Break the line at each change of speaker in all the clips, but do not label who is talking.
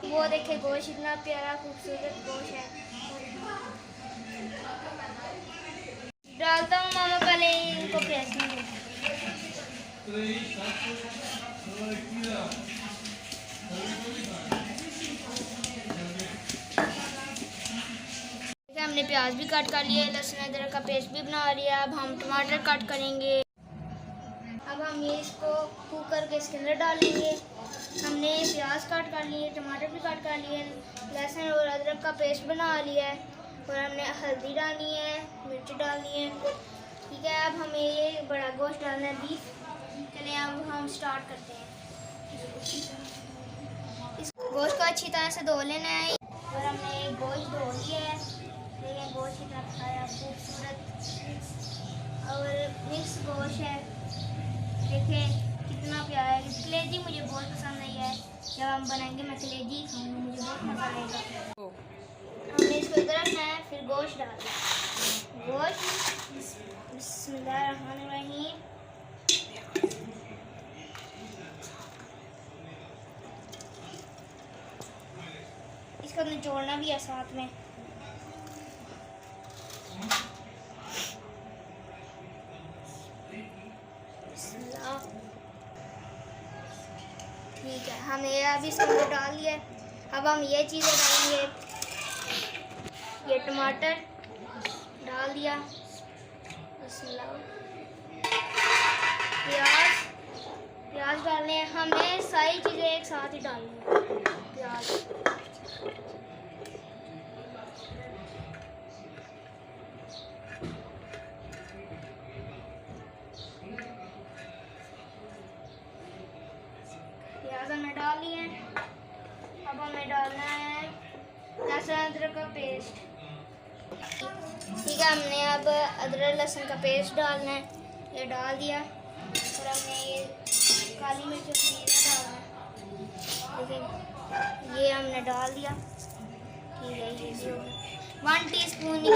वो देखे गोश्त इतना प्यारा खूबसूरत गोश्त है। डालता हूँ मामा, पहले इनको प्रेस में हमने प्याज भी कट कर लिया, लहसुन अदरक का पेस्ट भी बना लिया। अब हम टमाटर कट करेंगे। अब हम ये इसको कुकर के इसके अंदर डालेंगे। हमने प्याज कट कर लिए, टमाटर भी कट कर लिए, लहसुन और अदरक का पेस्ट बना लिया है और हमने हल्दी डालनी है, मिर्च डालनी है। ठीक है, अब हमें ये बड़ा गोश्त डालना है, बीफ। चलिए अब हम स्टार्ट करते हैं। इस गोश्त को अच्छी तरह से धो लेना है और हमने गोश्त धो लिया है। देखिए गोश्त कितना खाया खूबसूरत और मिक्स गोश्त है। देखिए कितना प्यारा है। कलेजी मुझे बहुत पसंद आई है। जब हम बनाएंगे मैं कलेजी खाऊंगी, मुझे बहुत मज़ा आएगा। हमने इसको इधर रखना है, फिर गोश्त डालना। गोश्त बिस्मिल्लाहिर्रहमानिर्रहीम। इसको निचोड़ना भी है साथ में। ठीक है, हमने अभी इसको अंदर डाल लिया। अब हम ये चीज़ें डालेंगे। ये टमाटर डाल दिया, प्याज डालने हैं। हमें सारी चीज़ें एक साथ ही डालनी है। प्याज, हमने डाल लिए हैं। अब हमें डालना है लहसुन अदरक का पेस्ट। ठीक है, हमने अब अदरक लहसुन का पेस्ट डालना है। ये डाल दिया और हमने ये काली मिर्च डालना है। देखिए ये हमने डाल दिया। ठीक है, ये भी हो गया। 1 टीस्पून ये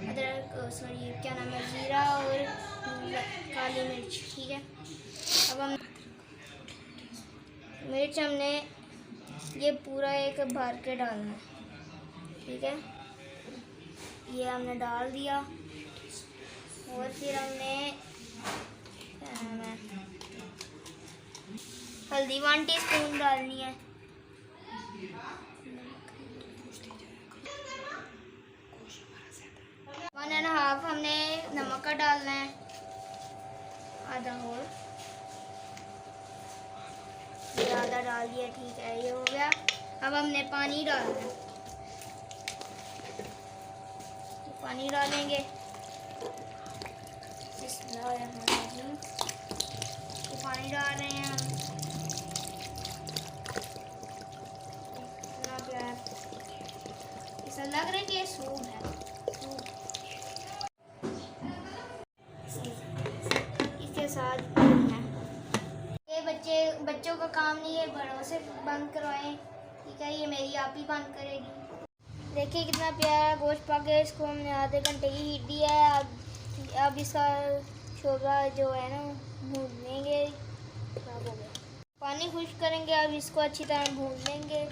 अदरक सॉरी क्या नाम है, जीरा और काली मिर्च। ठीक है, अब हम मिर्च हमने ये पूरा एक भर के डालना है। ठीक है, ये हमने डाल दिया और फिर हमने हल्दी 1 टीस्पून डालनी है। 1.5 हमने नमक का डालना है, आधा और, ये आधा डाल दिया। ठीक है, ये हो गया। अब हमने पानी डालना है, पानी डालेंगे। तो पानी डाल रहे हैं हम। इतना प्यार, ऐसा लग रहा है कि ये सूप है। इसके साथ है। ये बच्चों का काम नहीं है, बड़ों से बंद करवाएं। ठीक है, ये मेरी आप ही बंद करेगी। देखिए कितना प्यारा गोश्त पक गया। इसको हमने आधे घंटे की हीट दी है। अब इसका शोरबा जो है ना भून लेंगे। खराब हो गया, पानी खुश्क करेंगे। अब इसको अच्छी तरह भून लेंगे।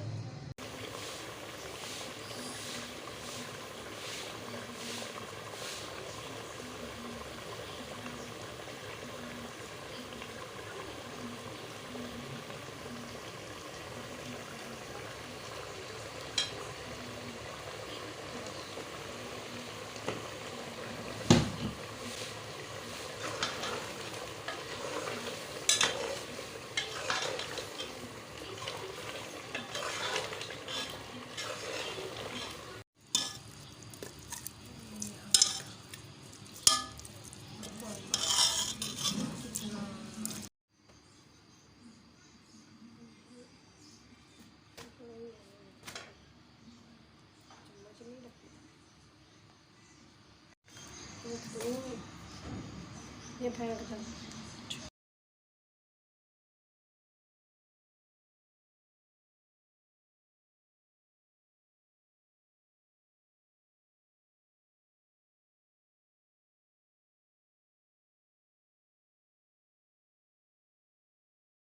ये फेंक दो।